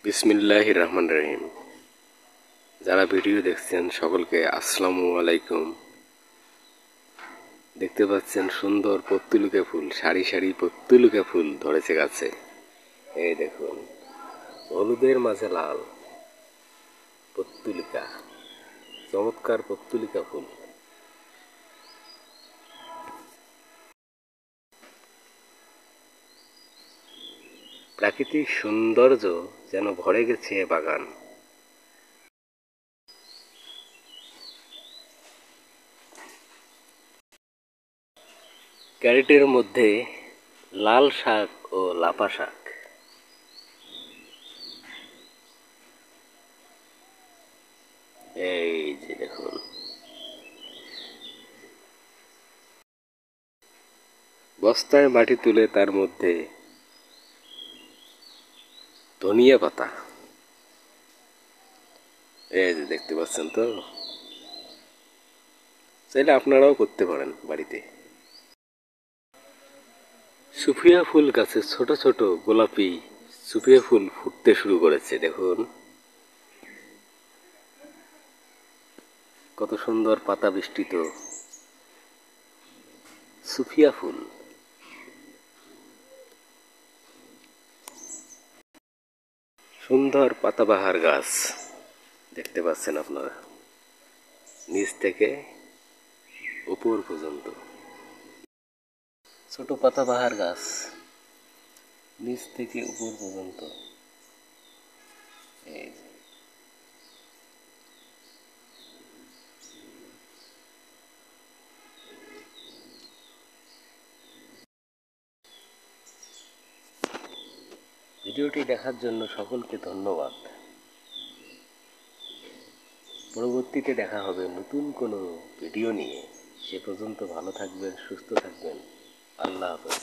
বিসমিল্লাহির রহমানির রহিম। যারা ভিডিও দেখছেন সকলকে আসসালামু আলাইকুম। দেখতে পাচ্ছেন সুন্দর পত্তুলিকা ফুল, সারি সারি পত্তুলিকা ফুল ধরেছে গাছে। এই দেখুন, হলুদের মাঝে লাল পত্তুলিকা, চমৎকার পত্তুলিকা ফুল। প্রাকৃতিক সৌন্দর্য যেন ভরে গেছে এ বাগান। ক্যারেটের মধ্যে লাল শাক ও লাপা শাক। এই যে দেখুন, বস্তায় মাটি তুলে তার মধ্যে ধনিয়া পাতা। এই যে দেখতে পাচ্ছেন তো, চাইলে আপনারাও করতে পারেন বাড়িতে। সুফিয়া ফুল গাছে ছোট ছোট গোলাপি সুফিয়া ফুল ফুটতে শুরু করেছে। দেখুন কত সুন্দর পাতা বেষ্টিত সুফিয়া ফুল। সুন্দর পাতাবাহার গাছ দেখতে পাচ্ছেন আপনারা, নিচ থেকে উপর পর্যন্ত ছোট পাতাবাহার গাছ, নিচ থেকে উপর পর্যন্ত। এই যে ভিডিওটি দেখার জন্য সকলকে ধন্যবাদ। পরবর্তীতে দেখা হবে নতুন কোনো ভিডিও নিয়ে। সে পর্যন্ত ভালো থাকবেন, সুস্থ থাকবেন। আল্লাহ হাফেজ।